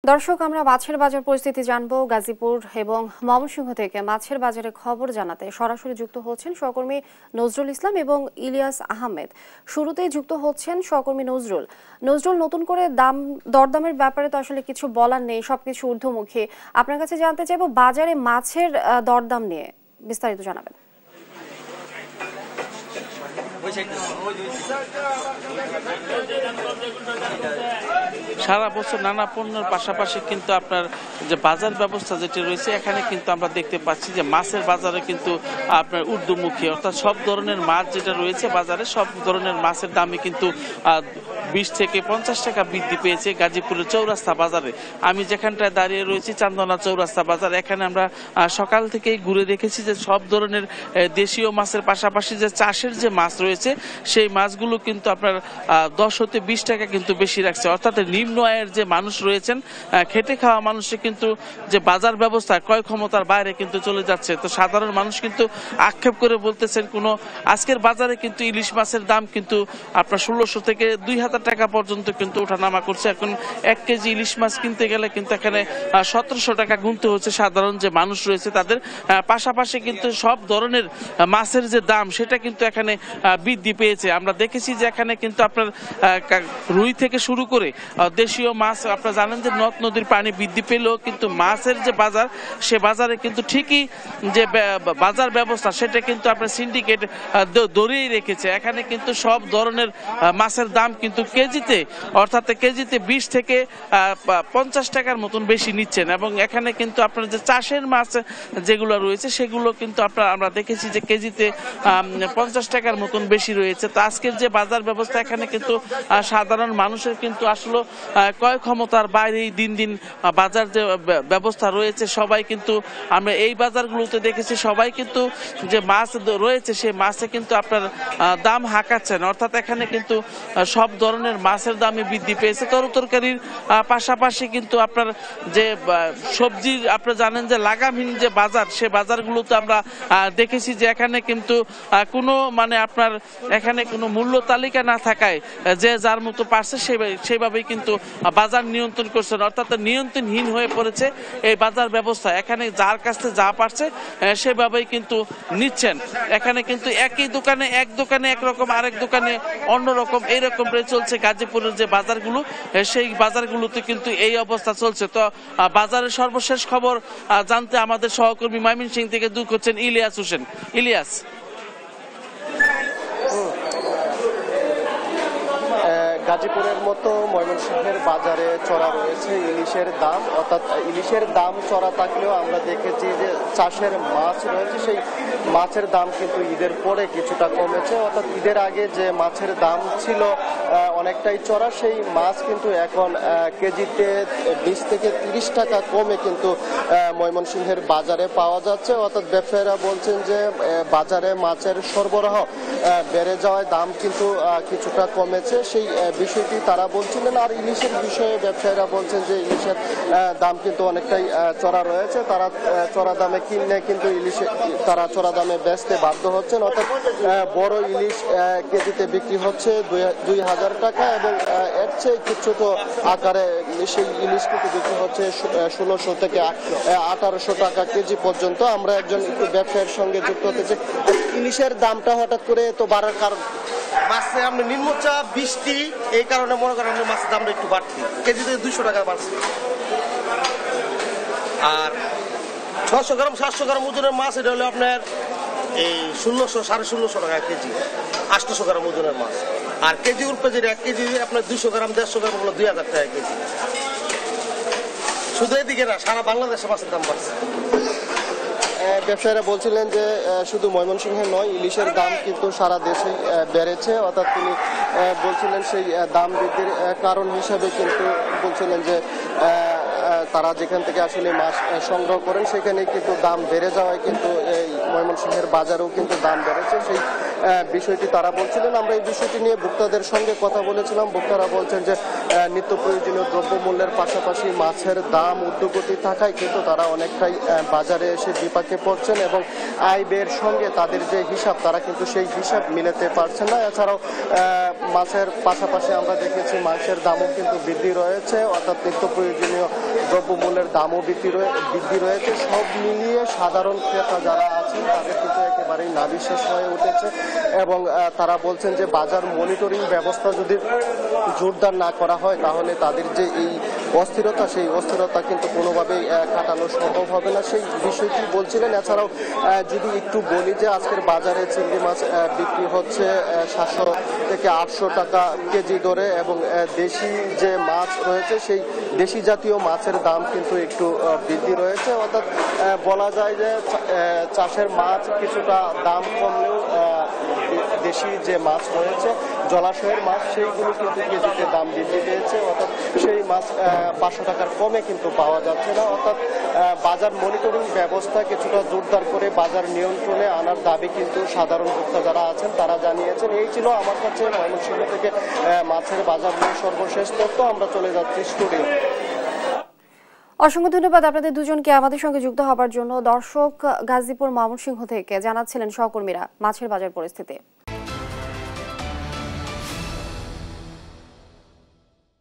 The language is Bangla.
দর্শক, আমরা মাছের বাজার পরিস্থিতি জানবো গাজীপুর এবং ময়মনসিংহ থেকে। মাছের বাজারে খবর জানাতে সরাসরি যুক্ত হচ্ছেন সহকর্মী নজরুল ইসলাম এবং ইলিয়াস আহমেদ। শুরুতেই যুক্ত হচ্ছেন সহকর্মী নজরুল। নতুন করে দরদামের ব্যাপারে তো আসলে কিছু বলার নেই, সবকিছু ঊর্ধ্বমুখী। আপনার কাছে জানতে চাইবো বাজারে মাছের দরদাম নিয়ে বিস্তারিত জানাবেন। সারা বছর নানা পণ্যের পাশাপাশি কিন্তু আপনার যে বাজার ব্যবস্থা যেটি রয়েছে, এখানে কিন্তু আমরা দেখতে পাচ্ছি যে মাছের বাজারে কিন্তু আপনার ঊর্ধ্বমুখী, অর্থাৎ সব ধরনের মাছ যেটা রয়েছে বাজারে, সব ধরনের মাছের দামই কিন্তু 20 থেকে 50 টাকা বৃদ্ধি পেয়েছে গাজীপুরের চৌরাস্তা বাজারে। আমি যেখানটায় দাঁড়িয়ে রয়েছি চান্দনা চৌরাস্তা বাজার, এখানে আমরা সকাল থেকেই ঘুরে দেখেছি যে সব ধরনের দেশীয় মাছের পাশাপাশি যে চাষের যে মাছ রয়েছে সেই মাছগুলো কিন্তু আপনার 10 হতে 20 টাকা কিন্তু বেশি রাখছে। অর্থাৎ নিম্ন আয়ের যে মানুষ রয়েছেন, খেটে খাওয়া মানুষের কিন্তু যে বাজার ব্যবস্থা ক্রয় ক্ষমতার বাইরে কিন্তু চলে যাচ্ছে। তো সাধারণ মানুষ কিন্তু আক্ষেপ করে বলতেছেন, আজকের বাজারে কিন্তু ইলিশ মাছের দাম কিন্তু আপনার 1600 থেকে 2000 টাকা পর্যন্ত কিন্তু ওঠানামা করছে। এখন 1 কেজি ইলিশ মাছ কিনতে গেলে কিন্তু এখানে 1700 টাকা গুনতে হচ্ছে সাধারণ যে মানুষ রয়েছে তাদের। পাশাপাশি কিন্তু সব ধরনের মাছের যে দাম সেটা কিন্তু এখানে বৃদ্ধি পেয়েছে। আমরা দেখেছি যে এখানে কিন্তু আপনার রুই থেকে শুরু করে দেশীয় মাছ, আপনারা জানেন যে নদ নদীর পানি বৃদ্ধি পেলেও কিন্তু মাছের যে বাজার, সে বাজারে কিন্তু ঠিকই যে বাজার ব্যবস্থা সেটা কিন্তু আপনার সিন্ডিকেট ধরেই রেখেছে। এখানে কিন্তু সব ধরনের মাছের দাম কিন্তু কেজিতে, অর্থাৎ কেজিতে 20 থেকে 50 টাকার মতন বেশি নিচ্ছেন। এবং এখানে কিন্তু আপনার যে চাষের মাছ যেগুলো রয়েছে সেগুলো কিন্তু আমরা দেখেছি যে কেজিতে 50 টাকার মতন বেশি রয়েছে। তো আজকের যে বাজার ব্যবস্থা, এখানে কিন্তু সাধারণ মানুষের কিন্তু আসলে ক্রয় ক্ষমতার বাইরেই দিন দিন বাজার যে ব্যবস্থা রয়েছে, সবাই কিন্তু আমরা এই বাজারগুলোতে দেখেছি সবাই কিন্তু যে মাছ রয়েছে সেই মাছে কিন্তু আপনার দাম হাঁকাচ্ছেন। অর্থাৎ এখানে কিন্তু সব ধরনের মাছের দামই বৃদ্ধি পেয়েছে। তরকারির পাশাপাশি কিন্তু আপনার যে সবজি, আপনারা জানেন যে লাগামহীন যে বাজার, সে বাজারগুলোতে আমরা দেখেছি যে এখানে কিন্তু কোনো আপনার এখানে কোনো মূল্য তালিকা না থাকায় যে যার মতো পারছে সেইভাবেই কিন্তু বাজার নিয়ন্ত্রণ করছেন। অর্থাৎ নিয়ন্ত্রণহীন হয়ে পড়েছে এই বাজার ব্যবস্থা। এখানে যার কাছে যা পারছে সেভাবেই কিন্তু নিচ্ছেন। এখানে কিন্তু একই দোকানে এক দোকানে একরকম, আরেক দোকানে অন্যরকম, এইরকম চলছে গাজীপুরের যে বাজারগুলো, সেই বাজারগুলোতে কিন্তু এই অবস্থা চলছে। তো বাজারের সর্বশেষ খবর জানতে আমাদের সহকর্মী ময়মনসিংহ থেকে যুক্ত হচ্ছেন ইলিয়াস হোসেন। ইলিয়াস, গাজীপুরের মতো ময়মনসিংহের বাজারে চড়া রয়েছে ইলিশের দাম। অর্থাৎ ইলিশের দাম চড়া থাকলেও আমরা দেখেছি যে চাষের মাছ রয়েছে, সেই মাছের দাম কিন্তু ঈদের পরে কিছুটা কমেছে। অর্থাৎ ঈদের আগে যে মাছের দাম ছিল অনেকটাই চড়া, সেই মাছ কিন্তু এখন কেজিতে 20 থেকে 30 টাকা কমে কিন্তু ময়মনসিংহের বাজারে পাওয়া যাচ্ছে। অর্থাৎ ব্যবসায়ীরা বলছেন যে বাজারে মাছের সরবরাহ বেড়ে যাওয়ায় দাম কিন্তু কিছুটা কমেছে, সেই বিষয়টি তারা বলছিলেন। আর ইলিশের বিষয়ে ব্যবসায়ীরা বলছেন যে ইলিশের দাম কিন্তু অনেকটাই চড়া রয়েছে। তারা চড়া দামে কিনলে কিন্তু ইলিশে তারা চড়া দামে বেচতে বাধ্য হচ্ছেন। অর্থাৎ বড় ইলিশ কেজিতে বিক্রি হচ্ছে 2000 টাকা এবং এর চেয়ে ছোট আকারে সেই ইলিশ কিন্তু বিক্রি হচ্ছে 1600 থেকে 1800 টাকা কেজি পর্যন্ত। আমরা একজন ব্যবসায়ীর সঙ্গে যুক্ত হতেছি। ইলিশের দামটা হঠাৎ করে তো বাড়ার কারণ? মাছে আমরা নিম্নচাপ 20 এই কারণে মনে করেন মাছের দামটা একটু বাড়তি, কেজিতে 200 টাকা বাড়ছে। আর 600 গ্রাম 700 গ্রাম ওজনের মাছ এটা হলো আপনার এই 1600 1650 টাকা কেজি, 800 গ্রাম ওজনের মাছ। আর কেজি উল্পে যেটা 1 কেজি আপনার 200 গ্রাম 150 গ্রাম হলো 2000 টাকা কেজি। শুধু এদিকে না, সারা বাংলাদেশে মাছের দাম বাড়ছে। ব্যবসায়ীরা বলছিলেন যে শুধু ময়মনসিংহে নয়, ইলিশের দাম কিন্তু সারা দেশেই বেড়েছে। অর্থাৎ তিনি বলছিলেন সেই দাম বৃদ্ধির কারণ হিসাবে কিন্তু বলছিলেন যে তারা যেখান থেকে আসলে মাছ সংগ্রহ করেন সেখানে কিন্তু দাম বেড়ে যাওয়ায় কিন্তু এই ময়মনসিংহের বাজারেও কিন্তু দাম বেড়েছে, সেই বিষয়টি তারা বলছিলেন। আমরা এই বিষয়টি নিয়ে ভোক্তাদের সঙ্গে কথা বলেছিলাম। ভোক্তারা বলছেন যে নিত্য প্রয়োজনীয় দ্রব্যমূল্যের পাশাপাশি মাছের দাম ঊর্ধ্বগতি থাকায় কিন্তু তারা অনেকটাই বাজারে এসে বিপাকে পড়ছেন এবং আয় ব্যয়ের সঙ্গে তাদের যে হিসাব তারা কিন্তু সেই হিসাব মিলাতে পারছেন না। এছাড়াও মাছের পাশাপাশি আমরা দেখেছি মাংসের দামও কিন্তু বৃদ্ধি রয়েছে, অর্থাৎ নিত্য প্রয়োজনীয় দ্রব্যমূল্যের দামও বৃদ্ধি রয়েছে। সব মিলিয়ে সাধারণ ক্রেতা যারা আছেন তাদের কিন্তু একেবারেই নাভিশ্বাস হয়ে উঠেছে এবং তারা বলছেন যে বাজার মনিটরিং ব্যবস্থা যদি জোরদার না করা হয় তাহলে তাদের যে এই অস্থিরতা, সেই অস্থিরতা কিন্তু কোনোভাবেই কাটানো সম্ভব হবে না, সেই বিষয়টি বলছিলেন। এছাড়াও যদি একটু বলি যে আজকের বাজারে চিংড়ি মাছ বিক্রি হচ্ছে 700 থেকে 800 টাকা কেজি দরে এবং দেশি যে মাছ রয়েছে সেই দেশি জাতীয় মাছের দাম কিন্তু একটু বৃদ্ধি রয়েছে, অর্থাৎ বলা যায় যে চাষের মাছ কিছুটা দাম কমলেও দেশি যে মাছ রয়েছে জলাশয়ের মাছ সেইগুলো কিন্তু কেজিতে দাম বৃদ্ধি পেয়েছে, অর্থাৎ সেই মাছ 500 টাকার কমে কিন্তু পাওয়া যাচ্ছে না। অর্থাৎ বাজার মনিটরিং ব্যবস্থা কিছুটা জোরদার করে বাজার নিয়ন্ত্রণে আনার দাবি কিন্তু সাধারণ ভোক্তা যারা আছেন তারা জানিয়েছেন। এই ছিল আমার কাছে ময়মনসিংহ থেকে মাছের বাজার নিয়ে সর্বশেষ তথ্য। আমরা চলে যাচ্ছি স্টুডিও। অসংখ্য ধন্যবাদ আপনাদের দুজনকে আমাদের সঙ্গে যুক্ত হবার জন্য। দর্শক, গাজীপুর ময়মনসিংহ থেকে জানাচ্ছিলেন সহকর্মীরা মাছের বাজার পরিস্থিতি।